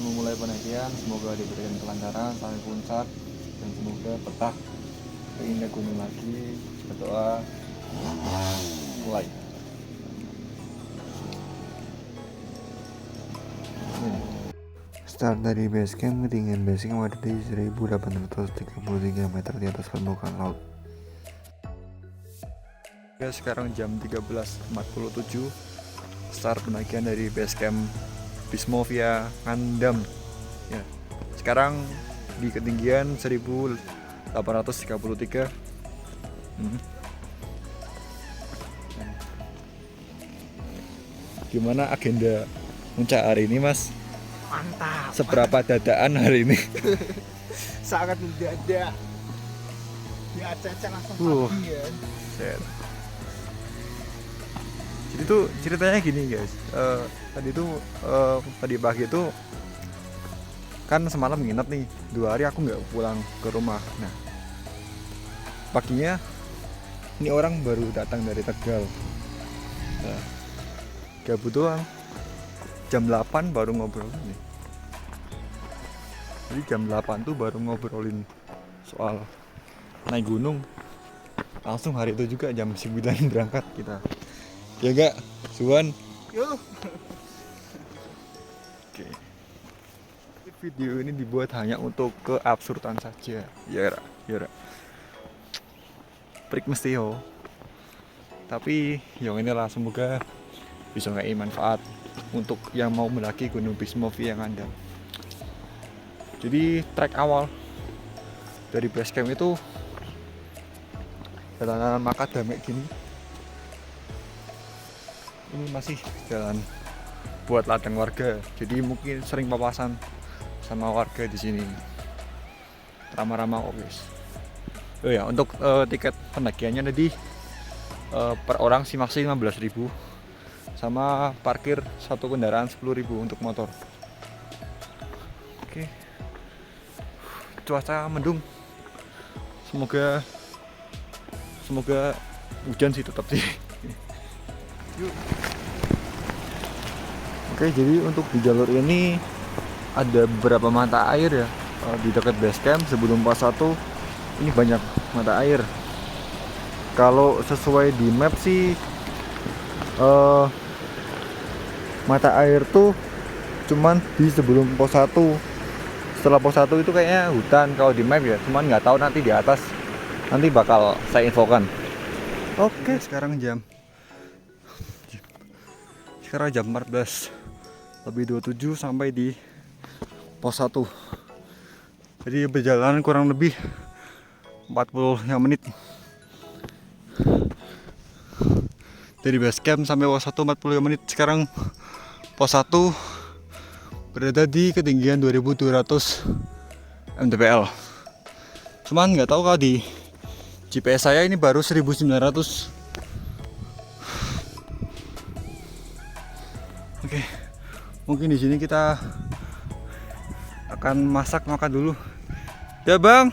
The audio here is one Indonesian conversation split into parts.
sebelum memulai pendakian, semoga diberikan kelancaran sampai puncak dan semoga betah pengen naik gunung lagi. Berdoa, mulai. Start dari base camp, ketinggian base camp ada di 1833 meter di atas permukaan laut. Ya, sekarang jam 13.47. Start pendakian dari base camp Pismovia Ngandam. Ya, sekarang di ketinggian 1833. Gimana agenda puncak hari ini, Mas? Mantap. Seberapa dadaan hari ini? Sangat mendadak. Diacak-acak langsung pagi ya. Set. Jadi tuh ceritanya gini guys. Tadi pagi itu kan semalam nginep nih 2 hari aku nggak pulang ke rumah. Nah, paginya ini orang baru datang dari Tegal. Nah, gabut doang. Jam 8 baru ngobrol nih. Jadi jam 8 tuh baru ngobrolin soal naik gunung. Langsung hari itu juga jam 9 berangkat kita. Ya enggak, Suwan? Yuk. Oke. Video ini dibuat hanya untuk keabsurdan saja. Ya, Prik mesti yo. Tapi yang inilah, semoga bisa ngasih manfaat untuk yang mau mendaki Gunung Pismovia yang ada. Jadi trek awal dari base camp itu jalanan makadam kayak gini. Ini masih jalan buat ladang warga. Jadi mungkin sering papasan sama warga di sini. Ramah-ramah kok guys. Oh ya, untuk tiket pendakiannya tadi per orang sih maksimal 15.000. Sama parkir satu kendaraan 10.000 untuk motor. Oke. Cuaca mendung. Semoga hujan sih tetap sih. Yuk. Oke, jadi untuk di jalur ini ada beberapa mata air ya. Di dekat base camp sebelum pos 1 ini banyak mata air. Kalau sesuai di map sih mata air tuh cuman di sebelum pos 1. Setelah pos 1 itu kayaknya hutan kalau di map ya, cuman nggak tahu nanti di atas nanti bakal saya infokan. Oke, sekarang jam 14.27 sampai di pos 1. Jadi perjalanan kurang lebih 45 menit. Dari base camp sampai pos 1 45 menit. Sekarang pos 1 berada di ketinggian 2200 mdpl. Cuman nggak tahu kalau di GPS saya ini baru 1900. Oke, mungkin di sini kita akan makan dulu. Ya bang.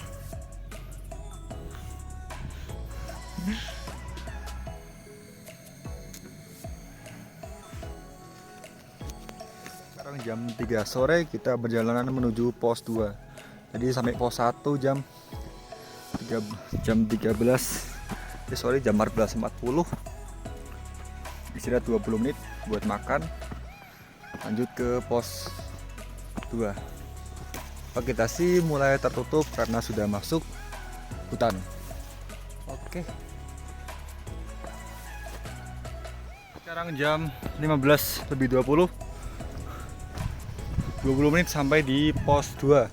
Sekarang jam 3 sore kita berjalanan menuju pos 2. Jadi sampai pos 1 jam 13. Jam 14.40. Istirahat 20 menit buat makan. Lanjut ke pos 2. Vegetasi mulai tertutup karena sudah masuk hutan. Oke. Sekarang jam 15.20. 20 menit sampai di pos 2.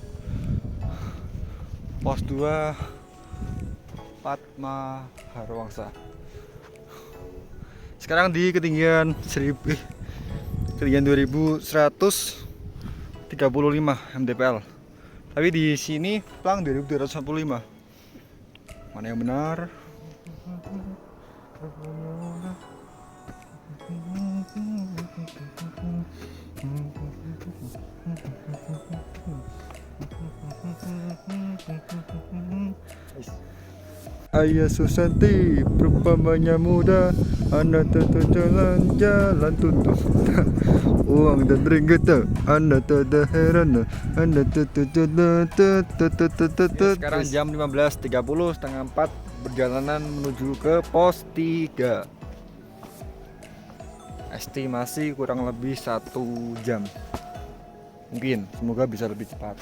Pos 2 Padma Harwangsa. Sekarang di ketinggian 2135 mdpl. Tapi di sini plang 2245. Mana yang benar? Ayah Susanti, perumpamanya muda, Anda tuh jalan tutup uang dan ringgit. Anda tidak heran. Anda sekarang jam 15.30, setengah 4, perjalanan menuju ke pos 3. Estimasi kurang lebih 1 jam. Mungkin, semoga bisa lebih cepat.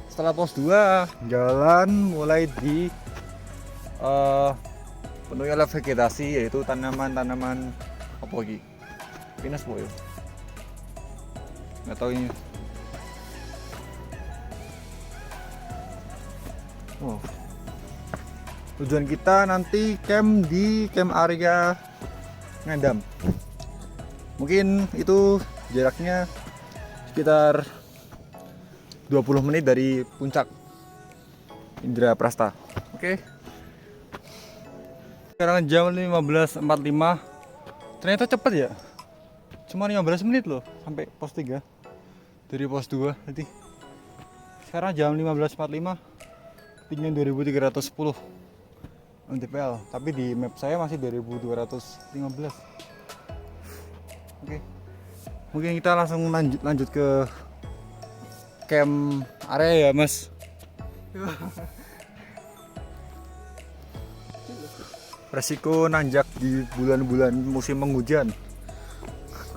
Setelah pos 2, jalan mulai di penuhi oleh vegetasi, yaitu tanaman-tanaman apa lagi? Pinus boy. Nggak tahu ini. Oh. Tujuan kita nanti camp di camp area Ngandam. Mungkin itu jaraknya sekitar 20 menit dari puncak Indraprasta. Oke. Sekarang jam 15.45. Ternyata cepet ya. Cuma 15 menit loh sampai pos 3. Dari pos 2 nanti. Sekarang jam 15.45. Tinggian 2310 mdpl, tapi di map saya masih 2215. Oke. Mungkin kita langsung lanjut ke camp area ya, Mas. Resiko nanjak di bulan-bulan musim penghujan.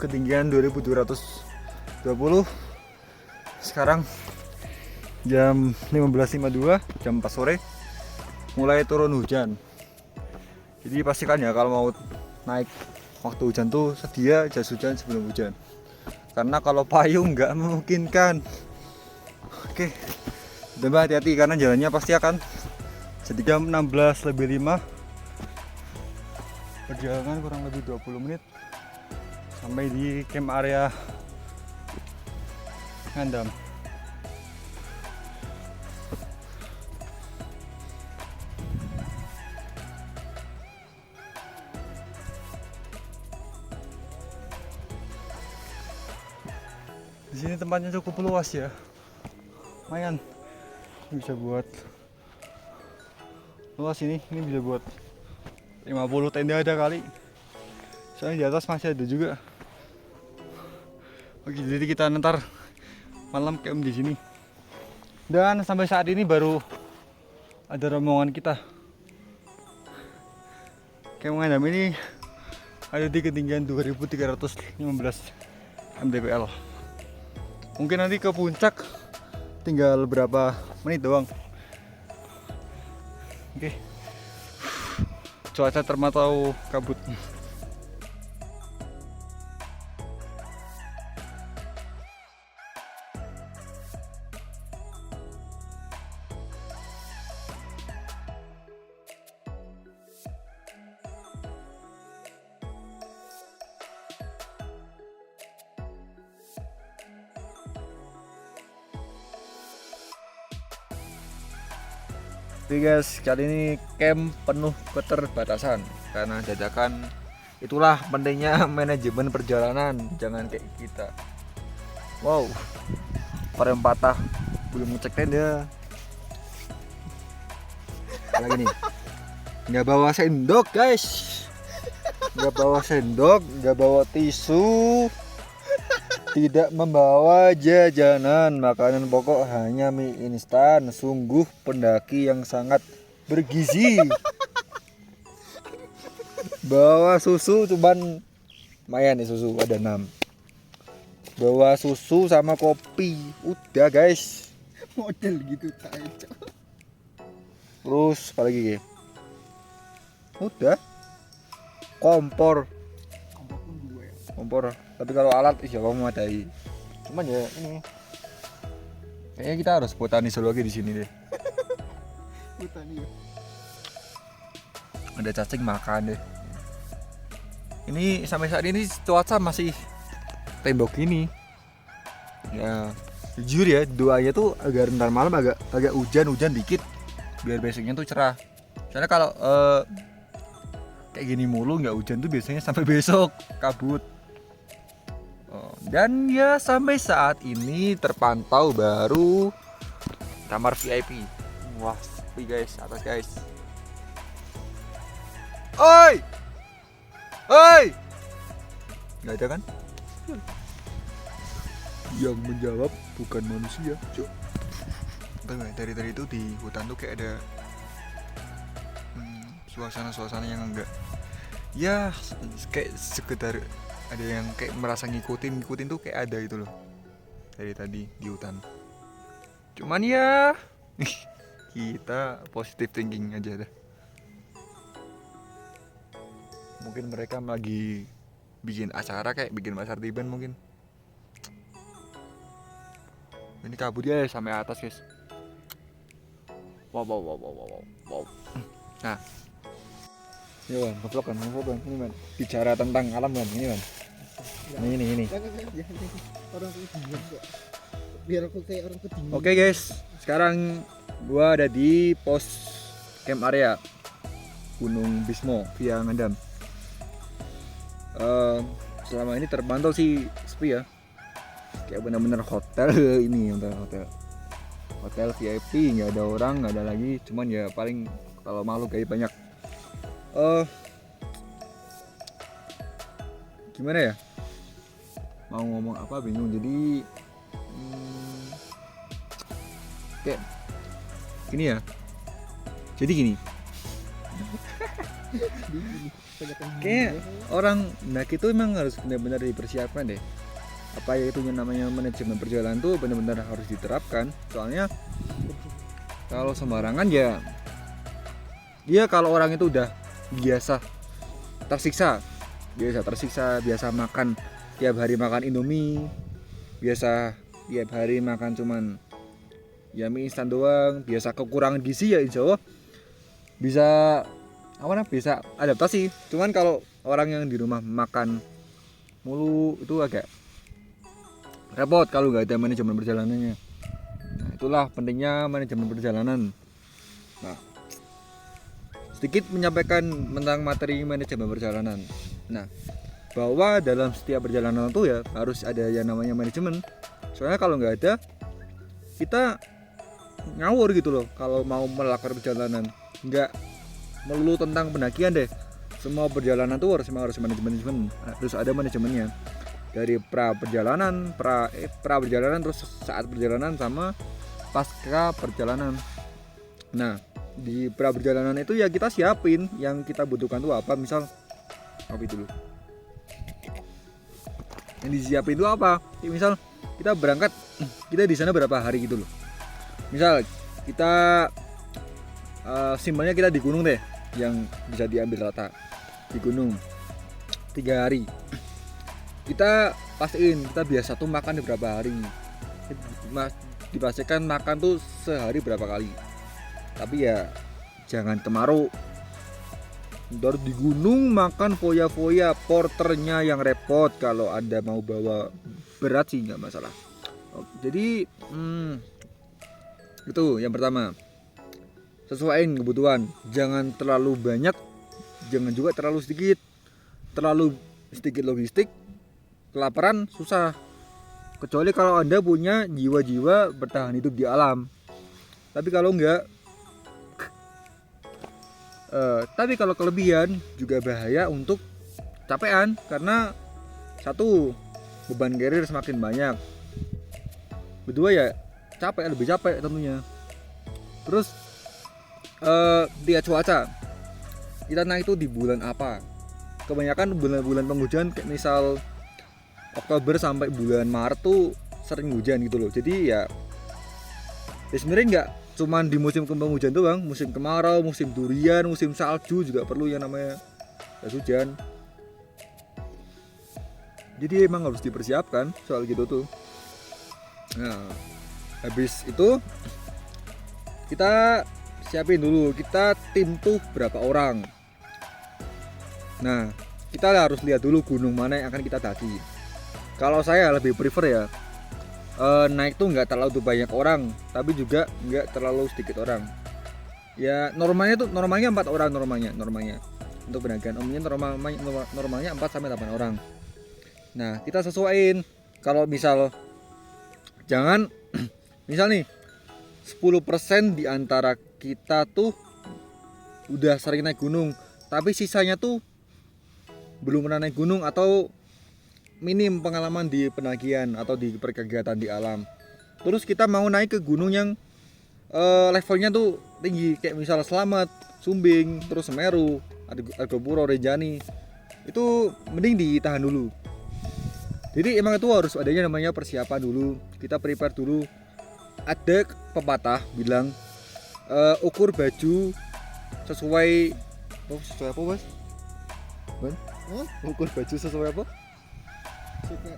Ketinggian 2220. Sekarang jam 15.52, jam 4 sore mulai turun hujan. Jadi pastikan ya kalau mau naik waktu hujan tuh sedia jas hujan sebelum hujan. Karena kalau payung nggak memungkinkan. Oke, coba hati-hati karena jalannya pasti akan jadi jam 16.05. Perjalanan kurang lebih 20 menit sampai di camp area Ngandam. Di sini tempatnya cukup luas ya, lumayan. Ini bisa buat luas ini bisa buat 50 tenda ada kali. Soalnya di atas masih ada juga. Oke, jadi kita ntar malam camp di sini. Dan sampai saat ini baru ada rombongan kita. Camp Ngandam ini ada di ketinggian 2315 mdpl. Mungkin nanti ke puncak tinggal berapa menit doang. Oke. Cuaca termantau kabut. Oke guys, kali ini camp penuh keterbatasan karena dadakan. Itulah pentingnya manajemen perjalanan, jangan kayak kita. Wow, rem patah, belum ngecek tenda. Lagi nih, nggak bawa sendok guys, nggak bawa sendok, nggak bawa tisu, tidak membawa jajanan, makanan pokok hanya mie instan. Sungguh pendaki yang sangat bergizi. Bawa susu cuman lumayan nih, susu ada 6. Bawa susu sama kopi, udah guys. Model gitu aja. Terus apa lagi ya? Udah. Kompor. Tapi kalau alat ya kamu memadai. Cuman ya ini kayaknya kita harus botani zoologi di sini deh. Botani. Ada cacing makan deh. Ini sampai saat ini cuaca masih tembok gini. Ya jujur ya, doanya tuh agar ntar malam agak hujan dikit biar besoknya tuh cerah. Soalnya kalau kayak gini mulu nggak hujan tuh biasanya sampai besok kabut. Dan ya sampai saat ini terpantau baru kamar VIP. Wah sepi guys, atas guys. Oi! Oi! Nggak ada kan? Yang menjawab bukan manusia. Dari tadi itu di hutan tuh kayak ada suasana-suasana yang enggak, ya kayak sekedar ada yang kayak merasa ngikutin tuh kayak ada itu loh dari tadi di hutan. Cuman ya kita positive thinking aja dah. Mungkin mereka lagi bikin acara kayak bikin pasar tiban mungkin. Ini kabut ya sampai atas guys. Wow. Nah, ini man, ngevlog kan, ini man, bicara tentang alam kan, ini man. Ini. Jangan. Orang ketinggian kok. Biar aku kayak orang ketinggian. Oke guys, sekarang gua ada di pos camp area Gunung Bismo via Ngandam. Selama ini terpantau sih sepi ya, kayak benar-benar hotel ini, hotel VIP, nggak ada orang, nggak ada lagi, cuman ya paling kalau makhluk gaib banyak. Gimana ya, mau ngomong apa bingung. Jadi kayak gini ya, jadi gini kayak orang mendaki itu emang harus benar-benar dipersiapkan deh. Apa ya itu yang namanya manajemen perjalanan tuh benar-benar harus diterapkan. Soalnya kalau sembarangan ya kalau orang itu udah biasa tersiksa, biasa makan tiap hari makan Indomie, biasa tiap hari makan cuman ya mie instan doang, biasa kekurangan gizi, ya insya Allah bisa adaptasi. Cuman kalau orang yang di rumah makan mulu itu agak repot kalau nggak ada manajemen perjalanannya. Nah, itulah pentingnya manajemen perjalanan. Nah, sedikit menyampaikan tentang materi manajemen perjalanan. Nah, bahwa dalam setiap perjalanan itu ya harus ada yang namanya manajemen. Soalnya kalau nggak ada, kita ngawur gitu loh kalau mau melakukan perjalanan. Nggak melulu tentang pendakian deh. Semua perjalanan tuh harus manajemen, harus ada manajemennya. Dari pra perjalanan terus saat perjalanan sama pasca perjalanan. Nah, di pra perjalanan itu ya kita siapin yang kita butuhkan tuh apa. Misal apa itu loh, yang disiapin itu apa ya, misal kita berangkat, kita di sana berapa hari gitu loh. Misal kita simpelnya kita di gunung deh, yang bisa diambil rata di gunung 3 hari. Kita pastiin kita biasa tuh makan di berapa hari, dipastikan makan tuh sehari berapa kali. Tapi ya jangan kemarau, ntar di gunung makan foya-foya, porternya yang repot. Kalau ada mau bawa berat sih nggak masalah. Jadi itu yang pertama, sesuaiin kebutuhan, jangan terlalu banyak, jangan juga terlalu sedikit. Terlalu sedikit logistik, kelaparan susah. Kecuali kalau Anda punya jiwa-jiwa bertahan hidup di alam. Tapi kalau enggak, tapi kalau kelebihan juga bahaya untuk capean. Karena satu, beban carrier semakin banyak. Kedua ya lebih capek tentunya. Terus lihat cuaca, kita naik itu di bulan apa. Kebanyakan bulan-bulan penghujan kayak misal Oktober sampai bulan Maret tuh sering hujan gitu loh. Jadi ya sebenarnya nggak cuman di musim penghujan doang, musim kemarau, musim durian, musim salju juga perlu yang namanya jas hujan. Jadi emang harus dipersiapkan soal gitu tuh. Nah, habis itu kita siapin dulu, kita tim tuh berapa orang. Nah, kita harus lihat dulu gunung mana yang akan kita daki. Kalau saya lebih prefer ya naik tuh nggak terlalu banyak orang, tapi juga nggak terlalu sedikit orang. Ya normalnya 4 orang normalnya. Untuk pendakian umumnya normalnya 4 sampai 8 orang. Nah, kita sesuaiin. Kalau misal jangan misal nih 10% di antara kita tuh udah sering naik gunung, tapi sisanya tuh belum pernah naik gunung atau minim pengalaman di pendakian atau di perkegiatan di alam. Terus kita mau naik ke gunung yang levelnya tuh tinggi, kayak misal Slamet, Sumbing, terus Semeru, Argopuro, Rinjani. Itu mending ditahan dulu. Jadi emang itu harus adanya namanya persiapan dulu. Kita prepare dulu. Ada pepatah bilang ukur baju sesuai sesuai apa, Mas? Ban? Hah? Ukur baju sesuai apa? Suka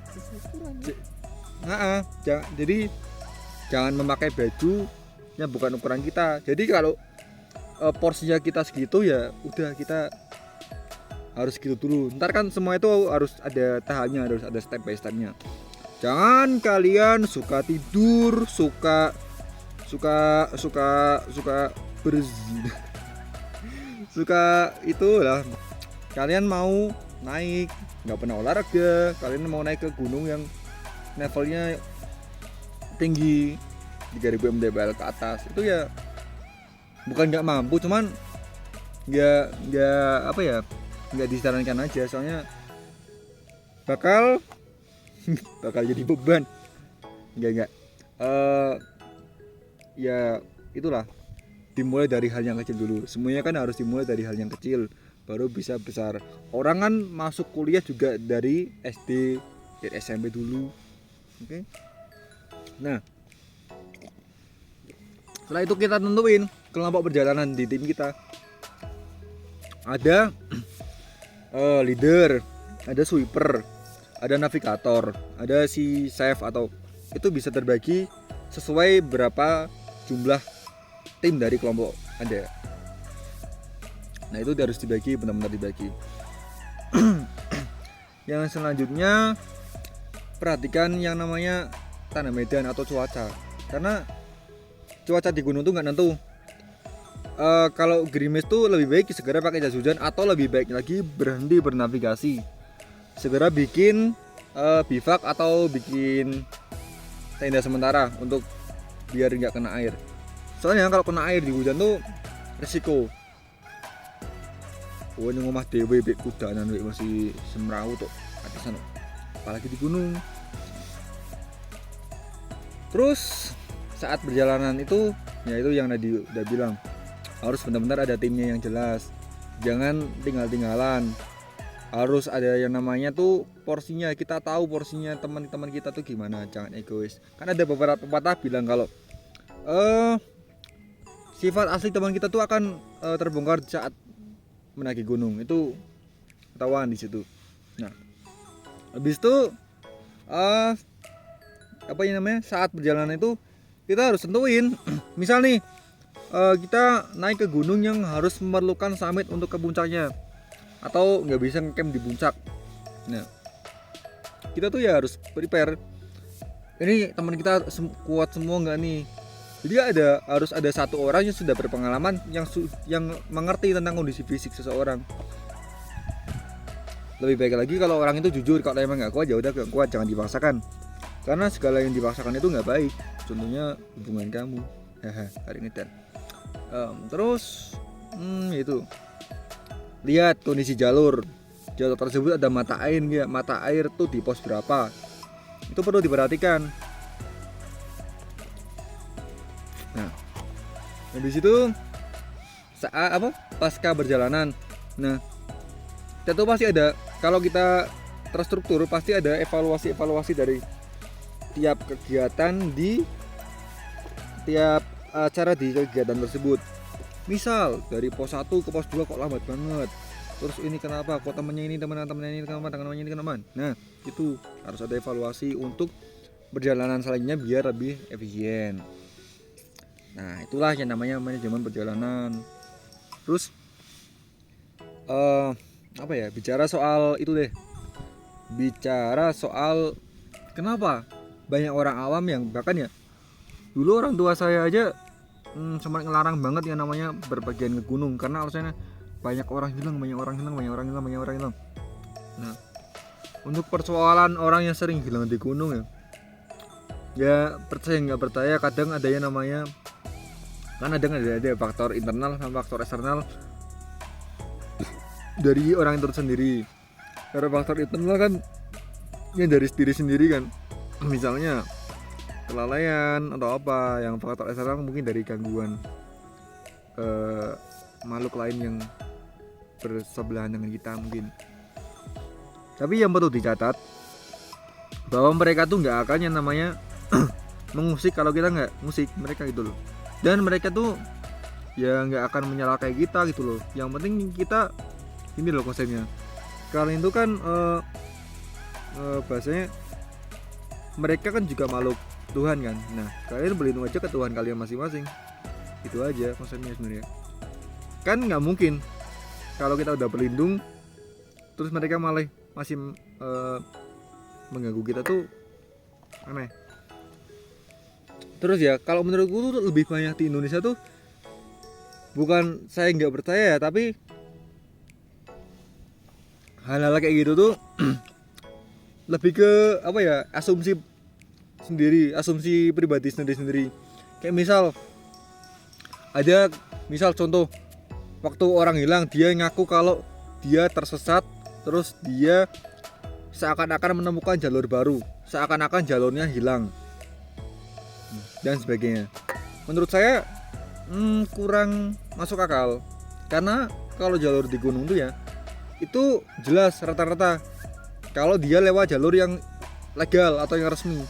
ukuran. Jadi jangan memakai baju yang bukan ukuran kita. Jadi kalau porsinya kita segitu ya udah kita harus gitu dulu. Ntar kan semua itu harus ada tahapnya, harus ada step by stepnya. Jangan kalian suka tidur, suka berzina. Suka itulah. Kalian mau naik, nggak pernah olahraga, kalian mau naik ke gunung yang levelnya tinggi 3000 mdpl ke atas, itu ya bukan nggak mampu, cuman nggak disarankan aja, soalnya bakal jadi beban. Enggak ya itulah, dimulai dari hal yang kecil dulu. Semuanya kan harus dimulai dari hal yang kecil baru bisa besar. Orang kan masuk kuliah juga dari SD, dari SMP dulu. Oke. Nah, setelah itu kita tentuin kelompok perjalanan di tim kita. Ada leader, ada sweeper, ada navigator, ada si chef, atau itu bisa terbagi sesuai berapa jumlah tim dari kelompok Anda. Nah, itu harus dibagi, benar-benar dibagi. Yang selanjutnya, perhatikan yang namanya tanah medan atau cuaca, karena cuaca di gunung tuh nggak nentu. Kalau gerimis tuh lebih baik segera pakai jas hujan, atau lebih baik lagi berhenti bernavigasi, segera bikin bivak atau bikin tenda sementara untuk biar nggak kena air. Soalnya kalau kena air di hujan tuh resiko. Oh, ini ngomah dewe bek kudanan bek masih semraut tuh atasan, apalagi di gunung. Terus saat perjalanan itu, ya itu yang tadi udah bilang, harus benar-benar ada timnya yang jelas, jangan tinggal-tinggalan. Harus ada yang namanya tuh porsinya, kita tahu porsinya teman-teman kita tuh gimana, jangan egois. Kan ada beberapa pepatah bilang kalau sifat asli teman kita tuh akan terbongkar saat mendaki gunung, itu ketahuan di situ. Nah, habis itu apa yang namanya, saat perjalanan itu kita harus tentuin misal nih kita naik ke gunung yang harus memerlukan summit untuk ke puncaknya, atau nggak bisa ngecamp di puncak. Nah, kita tuh ya harus prepare, ini teman kita kuat semua nggak nih. Jadi harus ada satu orang yang sudah berpengalaman, yang mengerti tentang kondisi fisik seseorang. Lebih baik lagi kalau orang itu jujur, kalau emang nggak kuat ya udah nggak kuat, jangan dipaksakan. Karena segala yang dipaksakan itu nggak baik. Contohnya hubungan kamu. Hari ini dan terus itu lihat kondisi jalur tersebut, ada mata air nggak, mata air tuh di pos berapa, itu perlu diperhatikan. Nah, habis itu saat pasca perjalanan, nah kita tuh pasti ada, kalau kita terstruktur pasti ada evaluasi dari tiap kegiatan di tiap acara di kegiatan tersebut. Misal dari pos 1 ke pos 2 kok lambat banget, terus ini kenapa, kok temannya ini kenapa. Nah, itu harus ada evaluasi untuk perjalanan selanjutnya biar lebih efisien. Nah, itulah yang namanya manajemen perjalanan. Terus bicara soal itu deh, bicara soal kenapa banyak orang awam yang bahkan ya dulu orang tua saya aja sempat ngelarang banget yang namanya berpergian ke gunung, karena alasannya banyak orang hilang. Nah, untuk persoalan orang yang sering hilang di gunung ya percaya nggak percaya, kadang ada yang namanya, kan ada faktor internal sama faktor eksternal. dari orang itu sendiri. Karena faktor itu kan ya dari diri sendiri kan. Misalnya kelalaian atau apa, yang faktor eksternal mungkin dari gangguan makhluk lain yang bersebelahan dengan kita mungkin. Tapi yang perlu dicatat bahwa mereka tuh nggak akan yang namanya mengusik kalau kita nggak musik mereka gitu loh. Dan mereka tuh ya nggak akan menyalakai kita gitu loh. Yang penting kita ini loh konsepnya. Kalian itu kan bahasanya mereka kan juga makhluk Tuhan kan. Nah kalian berlindung aja ke Tuhan kalian masing-masing. Itu aja konsepnya sebenarnya. Kan nggak mungkin kalau kita udah berlindung terus mereka malah masih mengganggu kita tuh aneh. Terus ya kalau menurutku tuh lebih banyak di Indonesia tuh, bukan saya nggak percaya ya, tapi hal-hal kayak gitu tuh lebih ke apa ya, asumsi sendiri, asumsi pribadi sendiri. Kayak misal contoh waktu orang hilang, dia ngaku kalau dia tersesat, terus dia seakan-akan menemukan jalur baru, seakan-akan jalurnya hilang dan sebagainya. Menurut saya kurang masuk akal, karena kalau jalur di gunung tuh ya itu jelas rata-rata kalau dia lewat jalur yang legal atau yang resmi,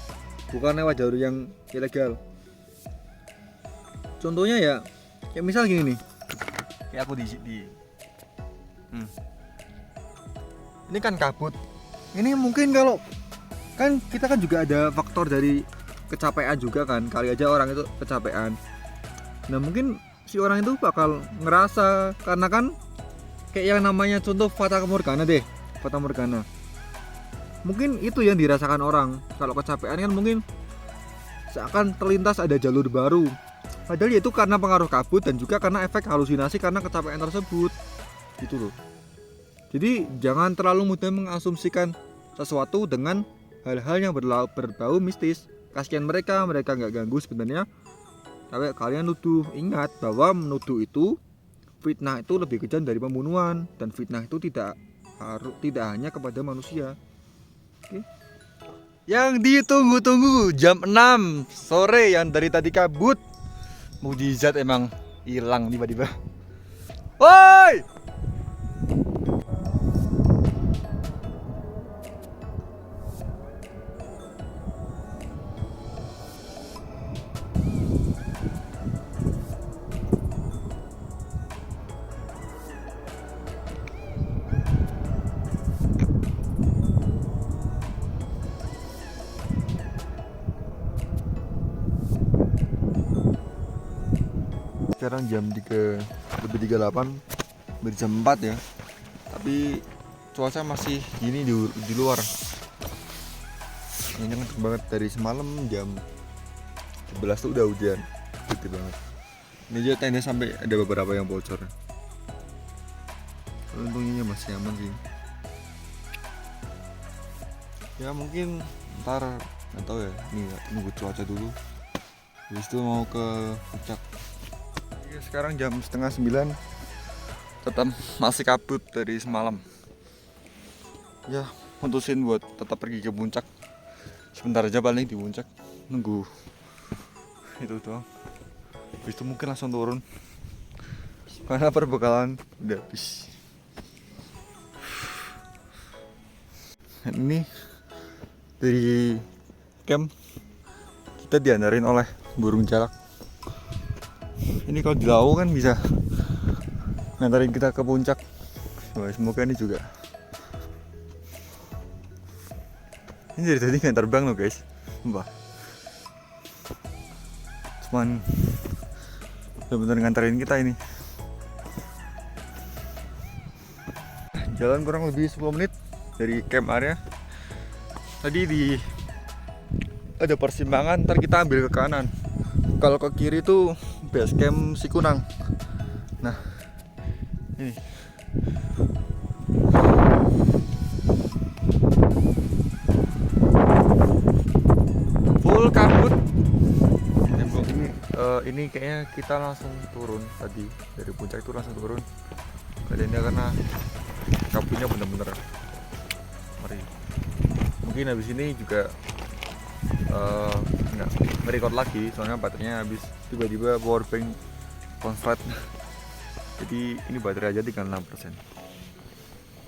bukan lewat jalur yang ilegal. Contohnya ya kayak misal gini nih, kayak aku ini kan kabut. Ini mungkin kalau kan kita kan juga ada faktor dari kecapean juga kan, kali aja orang itu kecapean. Nah mungkin si orang itu bakal ngerasa, karena kan kayak yang namanya contoh Fata Morgana deh, Fata Morgana. Mungkin itu yang dirasakan orang kalau kecapean kan, mungkin seakan terlintas ada jalur baru. Padahal itu karena pengaruh kabut dan juga karena efek halusinasi karena kecapean tersebut. Gitu loh. Jadi jangan terlalu mudah mengasumsikan sesuatu dengan hal-hal yang berbau mistis. Kasihan mereka nggak ganggu sebenarnya. Tapi kalian nuduh, ingat bahwa menuduh itu, fitnah itu lebih kejam dari pembunuhan, dan fitnah itu tidak hanya kepada manusia. Oke. Yang ditunggu-tunggu jam 6 sore yang dari tadi kabut, mukjizat emang hilang tiba-tiba. Woi! Sekarang jam 3:38, dari jam 4 ya, tapi cuaca masih gini di luar. Ini kan banget dari semalam jam 11 tuh udah hujan gede banget. Ini aja tenda sampai ada beberapa yang bocor. Untungnya masih aman sih. Ya mungkin ntar nggak tahu ya, ini nunggu cuaca dulu, habis itu mau ke puncak. Sekarang jam 8:30, tetap masih kabut dari semalam. Ya mutusin buat tetap pergi ke puncak. Sebentar aja paling di puncak, nunggu itu doang. Habis itu mungkin langsung turun karena perbekalan udah habis. Ini dari camp kita diantarin oleh burung jalak. Ini kalau di laut kan bisa nganterin kita ke puncak. Wah, semoga ini juga. Ini dari tadi nggak terbang loh guys, mbah. Cuman benar-benar nganterin kita ini. Jalan kurang lebih 10 menit dari camp area. Tadi ada persimpangan, ntar kita ambil ke kanan. Kalau ke kiri tuh base camp Sikunang. Nah, ini. Full kabut. Ini kayaknya kita langsung turun tadi dari puncak itu langsung turun. Keadaannya karena kabutnya bener-bener ngeri. Mungkin habis ini juga nggak nge-record lagi soalnya baterainya habis, tiba-tiba powerbank konslet. Jadi ini baterai aja tinggal 6%.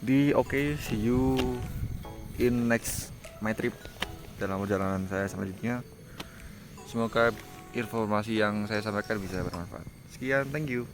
Di oke, see you in next my trip, dalam perjalanan saya selanjutnya. Semoga informasi yang saya sampaikan bisa bermanfaat. Sekian, thank you.